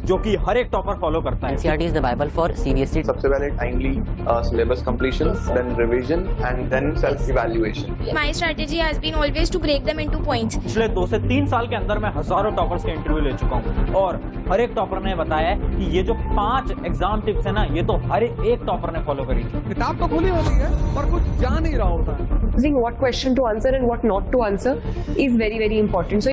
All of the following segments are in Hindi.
जो कि हर एक टॉपर फॉलो करता है। NCERT is the Bible for CBSE. सबसे पहले timely syllabus completion, then revision and then self evaluation. My strategy has been always to break them into points. पिछले 2 से 3 साल के अंदर मैं हजारों टॉपर्स के इंटरव्यू ले चुका हूँ और हर एक टॉपर ने बताया है कि ये जो 5 एग्जाम टिप्स है ना, ये तो हर एक टॉपर ने फॉलो करी थी। किताब तो खुली होती है पर कुछ जा नहीं रहा होता है। Choosing what question to answer and what not to answer is very, very important.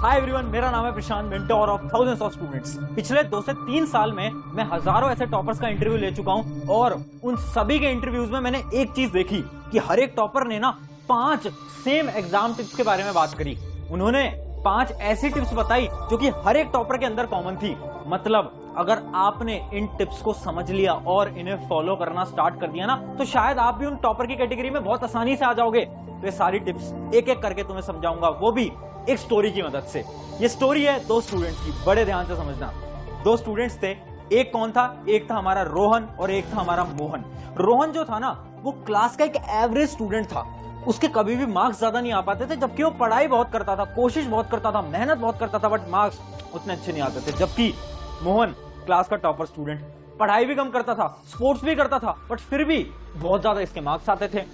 Hi everyone, मेरा नाम है Prashant, mentor of thousands of students. पिछले 2 से 3 साल में मैं हजारों ऐसे टॉपर्स का इंटरव्यू ले चुका हूं और उन सभी के इंटरव्यूज में मैंने एक चीज देखी कि हर एक टॉपर ने ना 5 सेम एग्जाम टिप्स के बारे में बात करी। उन्होंने 5 ऐसी टिप्स बताई जो कि हर एक टॉपर के अंदर कॉमन थी। मतलब अगर आपने इन टिप्स को समझ लिया और इन्हें फॉलो करना स्टार्ट कर दिया ना, तो शायद आप भी उन टॉपर की कैटेगरी में बहुत आसानी से आ जाओगे। तो ये सारी टिप्स एक एक करके तुम्हें समझाऊंगा, वो भी एक स्टोरी की मदद से। ये स्टोरी है 2 स्टूडेंट्स की, बड़े ध्यान से समझना। 2 स्टूडेंट्स थे, एक कौन था? एक था हमारा रोहन और एक था हमारा मोहन। रोहन जो था ना, वो क्लास का एक एवरेज स्टूडेंट था। उसके कभी भी मार्क्स ज्यादा नहीं आ पाते थे, जबकि वो पढ़ाई बहुत करता था, कोशिश बहुत करता था, मेहनत बहुत करता था, बट मार्क्स उतने अच्छे नहीं आते थे। जबकि मोहन क्लास का टॉपर स्टूडेंट, पढ़ाई भी कम करता था, स्पोर्ट्स भी करता था, बट फिर भी बहुत ज्यादा इसके मार्क्स आते थे।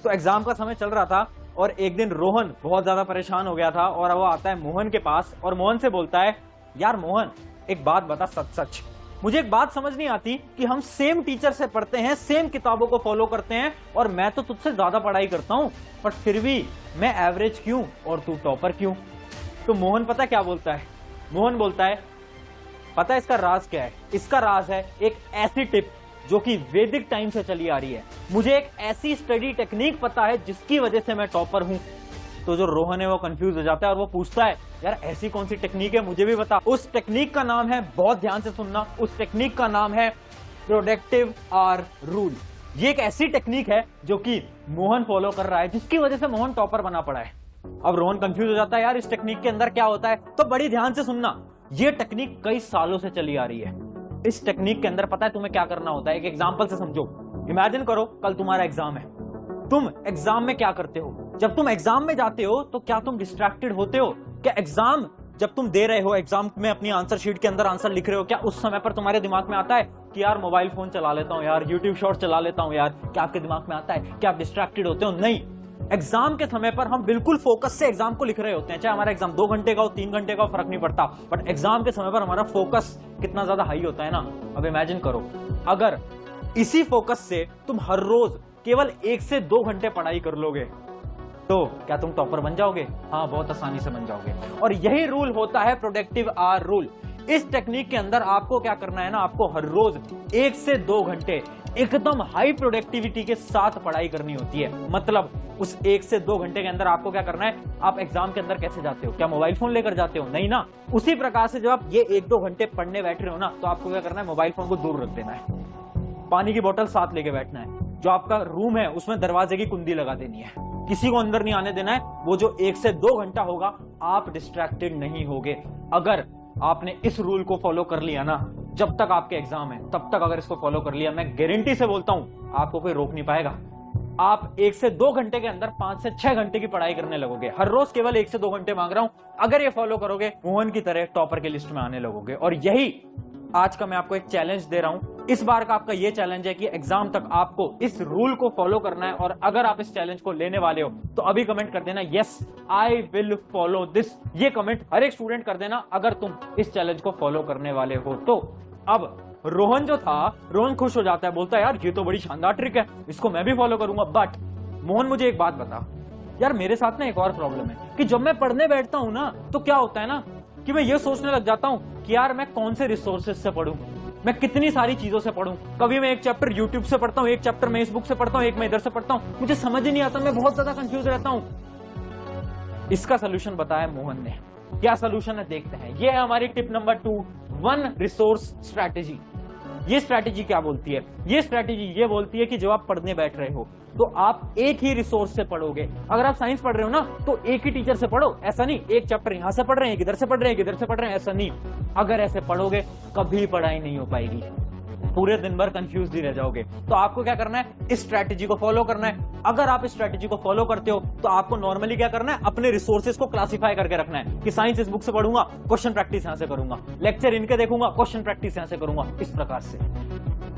तो एग्जाम का समय चल रहा था और एक दिन रोहन बहुत ज्यादा परेशान हो गया था और वो आता है मोहन के पास और मोहन से बोलता है, यार मोहन, एक बात बता सच सच, मुझे एक बात समझ नहीं आती कि हम सेम टीचर से पढ़ते हैं, सेम किताबों को फॉलो करते हैं और मैं तो तुझसे ज्यादा पढ़ाई करता हूं, बट फिर भी मैं एवरेज क्यों और तू टॉपर क्यों? तो मोहन पता क्या बोलता है? मोहन बोलता है, पता है इसका राज क्या है? इसका राज है एक ऐसी टिप जो कि वैदिक टाइम से चली आ रही है। मुझे एक ऐसी स्टडी टेक्निक पता है जिसकी वजह से मैं टॉपर हूं। तो जो रोहन है वो कंफ्यूज हो जाता है और वो पूछता है, यार ऐसी कौन सी टेक्निक है, मुझे भी बता। उस टेक्निक का नाम है, बहुत ध्यान से सुनना, उस टेक्निक का नाम है प्रोडक्टिव आर रूल। ये एक ऐसी टेक्निक है जो कि मोहन फॉलो कर रहा है, जिसकी वजह से मोहन टॉपर बना पड़ा है। अब रोहन कंफ्यूज हो जाता है, यार इस टेक्निक के अंदर क्या होता है? तो बड़ी ध्यान से सुनना, ये टेक्निक कई सालों से चली आ रही है। इस टेक्निक के अंदर पता है तुम्हें क्या करना होता है? एक एग्जांपल से समझो। इमेजिन करो कल तुम्हारा एग्जाम है। तुम एग्जाम में क्या करते हो? जब तुम एग्जाम में जाते हो तो क्या तुम डिस्ट्रैक्टेड होते हो? क्या एग्जाम जब तुम दे रहे हो, एग्जाम में अपनी आंसर शीट के अंदर आंसर लिख रहे हो, क्या उस समय पर तुम्हारे दिमाग में आता है कि यार मोबाइल फोन चला लेता हूं, यार यूट्यूब शॉर्ट चला लेता हूं यार? क्या आपके दिमाग में आता है? क्या आप डिस्ट्रैक्टेड होते हो? नहीं। एग्जाम के समय पर हम बिल्कुल फोकस से एग्जाम को लिख रहे होते हैं, चाहे हमारा एग्जाम 2 घंटे का हो, 3 घंटे का हो, फर्क नहीं पड़ता। बट एग्जाम के समय पर हमारा फोकस कितना ज्यादा हाई होता है ना। अब इमेजिन करो, अगर इसी फोकस से तुम हर रोज केवल 1 से 2 घंटे पढ़ाई कर लोगे तो क्या तुम टॉपर बन जाओगे? हाँ, बहुत आसानी से बन जाओगे। और यही रूल होता है प्रोडक्टिव आर रूल। इस टेक्निक के अंदर आपको क्या करना है ना, आपको हर रोज 1 से 2 घंटे एकदम हाई प्रोडक्टिविटी के साथ पढ़ाई करनी होती है। मतलब उस 1 से 2 घंटे के अंदर आपको क्या करना है? आप एग्जाम के अंदर कैसे जाते हो? क्या मोबाइल फोन लेकर जाते हो? नहीं ना। उसी प्रकार से जब आप ये 1-2 घंटे पढ़ने बैठ रहे हो ना, तो आपको क्या करना है? मोबाइल फोन को दूर रख देना है, पानी की बोतल साथ लेके बैठना है, जो आपका रूम है उसमें दरवाजे की कुंडी लगा देनी है, किसी को अंदर नहीं आने देना है। वो जो 1 से 2 घंटा होगा आप डिस्ट्रैक्टेड नहीं होगे। अगर आपने इस रूल को फॉलो कर लिया ना, जब तक आपके एग्जाम है तब तक अगर इसको फॉलो कर लिया, मैं गारंटी से बोलता हूं आपको कोई रोक नहीं पाएगा। आप 1 से 2 घंटे के अंदर 5 से 6 घंटे की पढ़ाई करने लगोगे। हर रोज केवल 1 से 2 घंटे मांग रहा हूं। अगर ये फॉलो करोगे, मोहन की तरह टॉपर के लिस्ट में आने लगोगे। और यही आज का मैं आपको एक चैलेंज दे रहा हूं। इस बार का आपका ये चैलेंज है कि एग्जाम तक आपको इस रूल को फॉलो करना है। और अगर आप इस चैलेंज को लेने वाले हो तो अभी कमेंट कर देना, yes I will follow this. ये कमेंट हर एक स्टूडेंट कर देना अगर तुम इस चैलेंज को फॉलो करने वाले हो तो। अब रोहन जो था, रोहन खुश हो जाता है, बोलता है यार ये तो बड़ी शानदार ट्रिक है, इसको मैं भी फॉलो करूंगा। बट मोहन मुझे एक बात बता, यार मेरे साथ ना एक और प्रॉब्लम है कि जब मैं पढ़ने बैठता हूं ना, तो क्या होता है ना कि मैं ये सोचने लग जाता हूं कि यार मैं कौन से रिसोर्सेज से पढ़ूं, मैं कितनी सारी चीजों से पढ़ूं। कभी मैं एक चैप्टर यूट्यूब से पढ़ता हूं, एक चैप्टर मैं इस बुक से पढ़ता हूं, एक मैं इधर से पढ़ता हूं, मुझे समझ ही नहीं आता, मैं बहुत ज्यादा कंफ्यूज रहता हूं। इसका सोल्यूशन बताया मोहन ने। क्या सोल्यूशन है देखते हैं। ये है हमारी टिप नंबर 2, 1 रिसोर्स स्ट्रैटेजी। ये स्ट्रैटेजी क्या बोलती है? ये स्ट्रैटेजी ये बोलती है कि जब आप पढ़ने बैठ रहे हो तो आप एक ही रिसोर्स से पढ़ोगे। अगर आप साइंस पढ़ रहे हो ना तो एक ही टीचर से पढ़ो, ऐसा नहीं एक चैप्टर यहां से पढ़ रहे हैं, इधर से पढ़ रहे हैं, इधर से पढ़ रहे हैं, ऐसा नहीं। अगर ऐसे पढ़ोगे कभी पढ़ाई नहीं हो पाएगी। पूरे दिन भर कंफ्यूज ही रह जाओगे। तो आपको क्या करना है, इस स्ट्रैटेजी को फॉलो करना है। अगर आप इस स्ट्रैटेजी को फॉलो करते हो तो आपको नॉर्मली क्या करना है, अपने रिसोर्सेज को क्लासिफाई करके रखना है कि साइंस इस बुक से पढ़ूंगा, क्वेश्चन प्रैक्टिस यहां से करूंगा, लेक्चर इनके देखूंगा, क्वेश्चन प्रैक्टिस यहां से करूंगा, इस प्रकार से।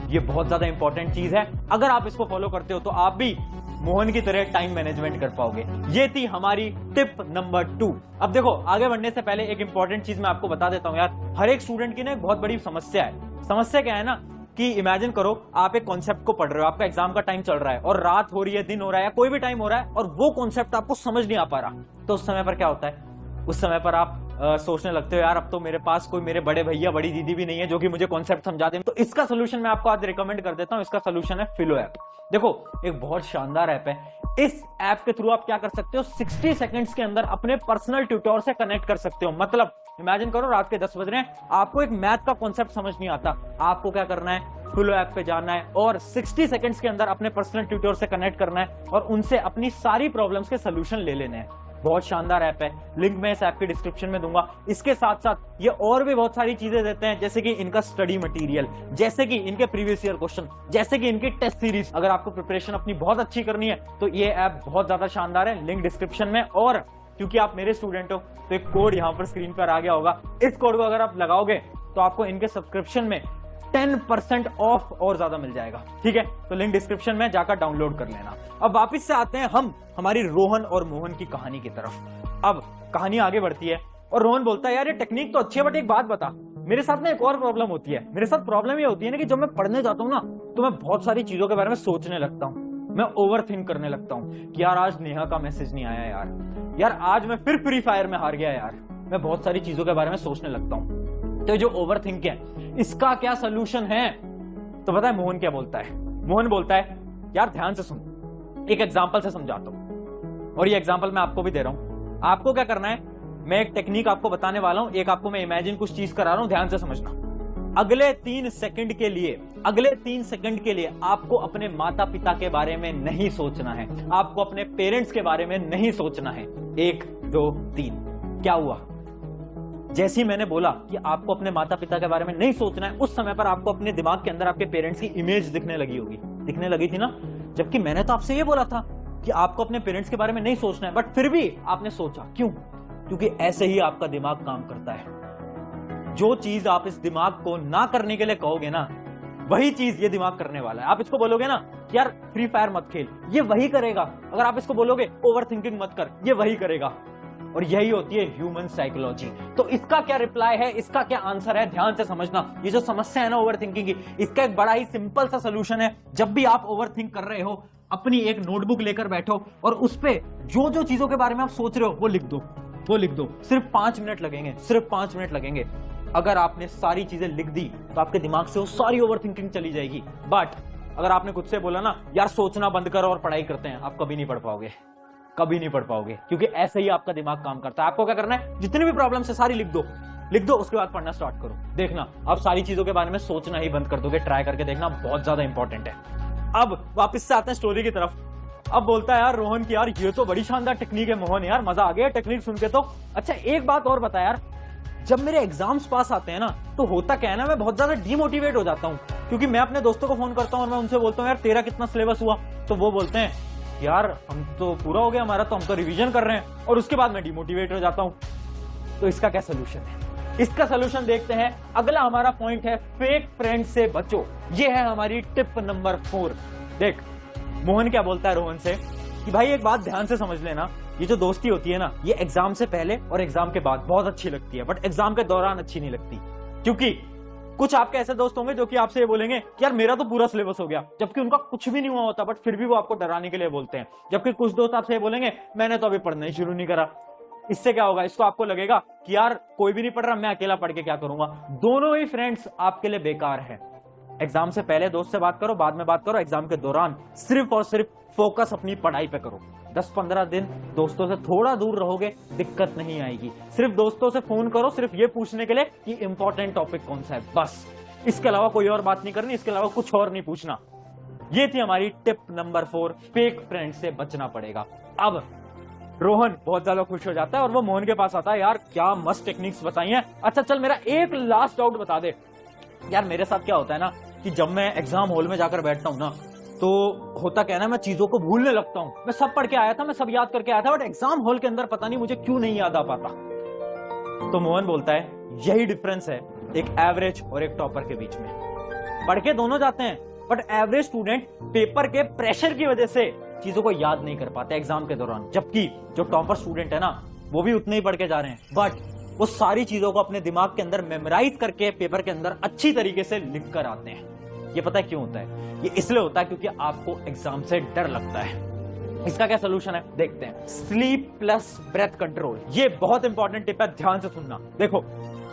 ये बहुत ज्यादा इंपॉर्टेंट चीज है। अगर आप इसको फॉलो करते हो तो आप भी मोहन की तरह टाइम मैनेजमेंट कर पाओगे। ये थी हमारी टिप नंबर 2। अब देखो, आगे बढ़ने से पहले एक इंपॉर्टेंट चीज मैं आपको बता देता हूं यार। हर एक स्टूडेंट की ना एक बहुत बड़ी समस्या है। समस्या क्या है ना कि इमेजिन करो आप एक कॉन्सेप्ट को पढ़ रहे हो, आपका एग्जाम का टाइम चल रहा है और रात हो रही है, दिन हो रहा है, या कोई भी टाइम हो रहा है और वो कॉन्सेप्ट आपको समझ नहीं आ पा रहा। तो उस समय पर क्या होता है, उस समय पर आप सोचने लगते हो यार अब तो मेरे पास कोई मेरे बड़े भैया बड़ी दीदी भी नहीं है जो कि मुझे कॉन्सेप्ट समझा दे। तो इसका सोल्यूशन मैं आपको आज रिकमेंड कर देता हूं। इसका सोल्यूशन है फिलो ऐप। देखो, एक बहुत शानदार ऐप है। इस ऐप के थ्रू आप क्या कर सकते हो, 60 सेकंड्स के अंदर अपने पर्सनल ट्यूटर से कनेक्ट कर सकते हो। मतलब इमेजिन करो रात के 10 बज रहे हैं, आपको एक मैथ का कॉन्सेप्ट समझ नहीं आता, आपको क्या करना है, फिलो ऐप पे जाना है और 60 सेकंड्स के अंदर अपने पर्सनल ट्यूटर से कनेक्ट करना है और उनसे अपनी सारी प्रॉब्लम्स के सोल्यूशन ले लेने हैं। बहुत शानदार ऐप है, लिंक मैं इस ऐप की डिस्क्रिप्शन में दूंगा। इसके साथ साथ ये और भी बहुत सारी चीजें देते हैं, जैसे कि इनका स्टडी मटेरियल, जैसे कि इनके प्रीवियस ईयर क्वेश्चन, जैसे कि इनकी टेस्ट सीरीज। अगर आपको प्रिपरेशन अपनी बहुत अच्छी करनी है तो ये ऐप बहुत ज्यादा शानदार है, लिंक डिस्क्रिप्शन में। और क्योंकि आप मेरे स्टूडेंट हो तो एक कोड यहाँ पर स्क्रीन पर आ गया होगा, इस कोड को अगर आप लगाओगे तो आपको इनके सब्सक्रिप्शन में 10% ऑफ और ज्यादा मिल जाएगा। ठीक है, तो लिंक डिस्क्रिप्शन में जाकर डाउनलोड कर लेना। अब वापस से आते हैं हम हमारी रोहन और मोहन की कहानी की तरफ। अब कहानी आगे बढ़ती है और रोहन बोलता है यार ये टेक्निक तो अच्छी है बट एक बात बता, मेरे साथ ना एक और प्रॉब्लम होती है। मेरे साथ प्रॉब्लम ये होती है ना कि जब मैं पढ़ने जाता हूँ ना तो मैं बहुत सारी चीजों के बारे में सोचने लगता हूँ, मैं ओवर थिंक करने लगता हूँ कि यार आज नेहा का मैसेज नहीं आया, यार आज मैं फिर फ्री फायर में हार गया, यार मैं बहुत सारी चीजों के बारे में सोचने लगता हूँ। तो जो ओवर थिंक है इसका क्या सोल्यूशन है? तो पता है मोहन क्या बोलता है? मोहन बोलता है यार ध्यान से सुन, एक एग्जांपल से समझाता हूं और ये एग्जांपल मैं आपको भी दे रहा हूं। आपको क्या करना है, मैं एक टेक्निक आपको बताने वाला हूं, एक आपको मैं इमेजिन कुछ चीज करा रहा हूं, ध्यान से समझना। अगले 3 सेकंड के लिए आपको अपने माता पिता के बारे में नहीं सोचना है, आपको अपने पेरेंट्स के बारे में नहीं सोचना है। 1 2 3 क्या हुआ? जैसे ही मैंने बोला कि आपको अपने माता पिता के बारे में नहीं सोचना है, उस समय पर आपको अपने दिमाग के अंदर आपके पेरेंट्स की इमेज दिखने लगी होगी, दिखने लगी थी ना। जबकि मैंने तो आपसे ये बोला था कि आपको अपने पेरेंट्स के बारे में नहीं सोचना है, बट फिर भी आपने सोचा। क्यों? क्योंकि ऐसे ही आपका दिमाग काम करता है। जो चीज आप इस दिमाग को ना करने के लिए कहोगे ना, वही चीज ये दिमाग करने वाला है। आप इसको बोलोगे ना यार फ्री फायर मत खेल, ये वही करेगा। अगर आप इसको बोलोगे ओवर थिंकिंग मत कर, ये वही करेगा। और यही होती है ह्यूमन साइकोलॉजी। तो इसका क्या रिप्लाई है, इसका क्या आंसर है, ध्यान से समझना। ये जो समस्या है ना ओवर थिंकिंग की, इसका एक बड़ा ही सिंपल सा सोल्यूशन है। जब भी आप ओवर थिंक कर रहे हो, अपनी एक नोटबुक लेकर बैठो और उस पे जो जो चीजों के बारे में आप सोच रहे हो वो लिख दो। सिर्फ 5 मिनट लगेंगे, सिर्फ 5 मिनट लगेंगे। अगर आपने सारी चीजें लिख दी तो आपके दिमाग से वो सारी ओवर थिंकिंग चली जाएगी। बट अगर आपने खुद से बोला ना यार सोचना बंद करो और पढ़ाई करते हैं, आप कभी नहीं पढ़ पाओगे, कभी नहीं पढ़ पाओगे, क्योंकि ऐसे ही आपका दिमाग काम करता है। आपको क्या करना है, जितनी भी प्रॉब्लम है सारी लिख दो, उसके बाद पढ़ना स्टार्ट करो। देखना आप सारी चीजों के बारे में सोचना ही बंद कर दोगे। ट्राई करके देखना, बहुत ज्यादा इंपॉर्टेंट है। अब वापस से आते हैं स्टोरी की तरफ। अब बोलता है यार रोहन की यार ये तो बड़ी शानदार टेक्निक है मोहन, यार मजा आ गया टेक्निक सुन के तो। अच्छा एक बात और बता यार, जब मेरे एग्जाम्स पास आते हैं ना तो होता क्या है ना, मैं बहुत ज्यादा डीमोटिवेट हो जाता हूँ, क्योंकि मैं अपने दोस्तों को फोन करता हूँ और मैं उनसे बोलता हूँ यार तेरा कितना सिलेबस हुआ, तो वो बोलते हैं यार हम तो पूरा हो गया हमारा, तो हम तो रिवीजन कर रहे हैं, और उसके बाद मैं डिमोटिवेट हो जाता हूं। तो इसका क्या सोल्यूशन है? इसका सोल्यूशन देखते हैं। अगला हमारा पॉइंट है फेक फ्रेंड से बचो। ये है हमारी टिप नंबर 4। देख मोहन क्या बोलता है रोहन से कि भाई एक बात ध्यान से समझ लेना, ये जो दोस्ती होती है ना, ये एग्जाम से पहले और एग्जाम के बाद बहुत अच्छी लगती है, बट एग्जाम के दौरान अच्छी नहीं लगती। क्योंकि कुछ आपके ऐसे दोस्त होंगे जो कि आपसे ये बोलेंगे कि यार मेरा तो पूरा सिलेबस हो गया, जबकि उनका कुछ भी नहीं हुआ होता, बट फिर भी वो आपको डराने के लिए बोलते हैं। जबकि कुछ दोस्त आपसे ये बोलेंगे मैंने तो अभी पढ़ना ही शुरू नहीं करा। इससे क्या होगा, इसको आपको लगेगा कि यार कोई भी नहीं पढ़ रहा, मैं अकेला पढ़ के क्या करूंगा। दोनों ही फ्रेंड्स आपके लिए बेकार है। एग्जाम से पहले दोस्त से बात करो, बाद में बात करो। एग्जाम के दौरान सिर्फ और सिर्फ फोकस अपनी पढ़ाई पे करो। 10-15 दिन दोस्तों से थोड़ा दूर रहोगे, दिक्कत नहीं आएगी। सिर्फ दोस्तों से फोन करो सिर्फ ये पूछने के लिए कि इंपॉर्टेंट टॉपिक कौन सा है, बस। इसके अलावा कोई और बात नहीं करनी, इसके अलावा कुछ और नहीं पूछना। ये थी हमारी टिप नंबर 4, फेक फ्रेंड से बचना पड़ेगा। अब रोहन बहुत ज्यादा खुश हो जाता है और वो मोहन के पास आता है, यार क्या मस्त टेक्निक्स बताई हैं। अच्छा चल मेरा एक लास्ट डाउट बता दे। यार मेरे साथ क्या होता है ना, कि जब मैं एग्जाम हॉल में जाकर बैठता हूँ ना, तो होता क्या है ना, मैं चीजों को भूलने लगता हूँ। मैं सब पढ़ के आया था, मैं सब याद करके आया था, बट एग्जाम हॉल के अंदर पता नहीं मुझे क्यों नहीं याद आ पाता। तो मोहन बोलता है यही डिफरेंस है एक एवरेज और एक टॉपर के बीच में। पढ़ के दोनों जाते हैं, बट एवरेज स्टूडेंट पेपर के प्रेशर की वजह से चीजों को याद नहीं कर पाते एग्जाम के दौरान, जबकि जो टॉपर स्टूडेंट है ना, वो भी उतने ही पढ़ के जा रहे हैं, बट वो सारी चीजों को अपने दिमाग के अंदर मेमोराइज करके पेपर के अंदर अच्छी तरीके से लिख कर आते हैं। ये पता है क्यों होता है? ये इसलिए होता है क्योंकि आपको एग्जाम से डर लगता है। इसका क्या सोल्यूशन है, देखते हैं। स्लीप प्लस ब्रेथ कंट्रोल, ये बहुत इंपॉर्टेंट टिप है, ध्यान से सुनना। देखो,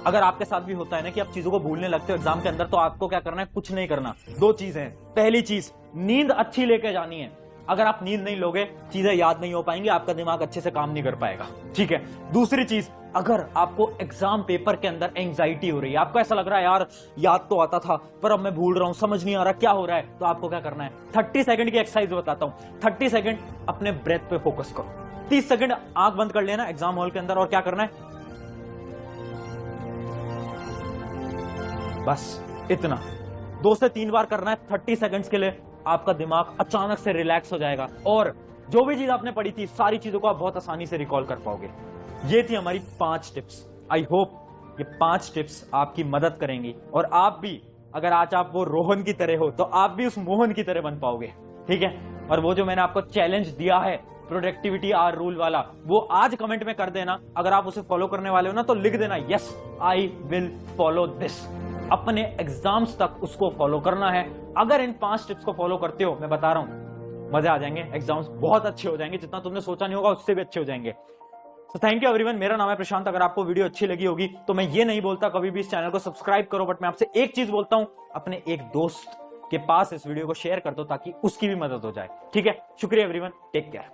अगर आपके साथ भी होता है ना कि आप चीजों को भूलने लगते हो एग्जाम के अंदर, तो आपको क्या करना है? कुछ नहीं करना। दो चीजें हैं। पहली चीज, नींद अच्छी लेके जानी है। अगर आप नींद नहीं लोगे, चीजें याद नहीं हो पाएंगी, आपका दिमाग अच्छे से काम नहीं कर पाएगा, ठीक है। दूसरी चीज, अगर आपको एग्जाम पेपर के अंदर एंजाइटी हो रही है, आपको ऐसा लग रहा है यार याद तो आता था पर अब मैं भूल रहा हूं, समझ नहीं आ रहा क्या हो रहा है, तो आपको क्या करना है? 30 सेकंड की एक्सरसाइज बताता हूं। 30 सेकंड अपने ब्रेथ पे फोकस करो। 30 सेकंड आंख बंद कर लेना एग्जाम हॉल के अंदर, और क्या करना है? बस इतना 2 से 3 बार करना है 30 सेकंड्स के लिए। आपका दिमाग अचानक से रिलैक्स हो जाएगा और जो भी चीज आपने पढ़ी थी, सारी चीजों को आप बहुत आसानी से रिकॉल कर पाओगे। ये थी हमारी 5 टिप्स। आई होप ये 5 टिप्स आपकी मदद करेंगी, और आप भी, अगर आज आप वो रोहन की तरह हो, तो आप भी उस मोहन की तरह बन पाओगे, ठीक है। और वो जो मैंने आपको चैलेंज दिया है, प्रोडक्टिविटी आर रूल वाला, वो आज कमेंट में कर देना। अगर आप उसे फॉलो करने वाले हो ना, तो लिख देना yes I will follow this. अपने एग्जाम्स तक उसको फॉलो करना है। अगर इन 5 टिप्स को फॉलो करते हो, मैं बता रहा हूं, मजे आ जाएंगे, एग्जाम्स बहुत अच्छे हो जाएंगे, जितना तुमने सोचा नहीं होगा उससे भी अच्छे हो जाएंगे। तो थैंक यू एवरीवन, मेरा नाम है प्रशांत। अगर आपको वीडियो अच्छी लगी होगी तो मैं ये नहीं बोलता कभी भी इस चैनल को सब्सक्राइब करो, बट मैं आपसे एक चीज बोलता हूं, अपने एक दोस्त के पास इस वीडियो को शेयर कर दो ताकि उसकी भी मदद हो जाए, ठीक है। शुक्रिया एवरीवन, टेक केयर।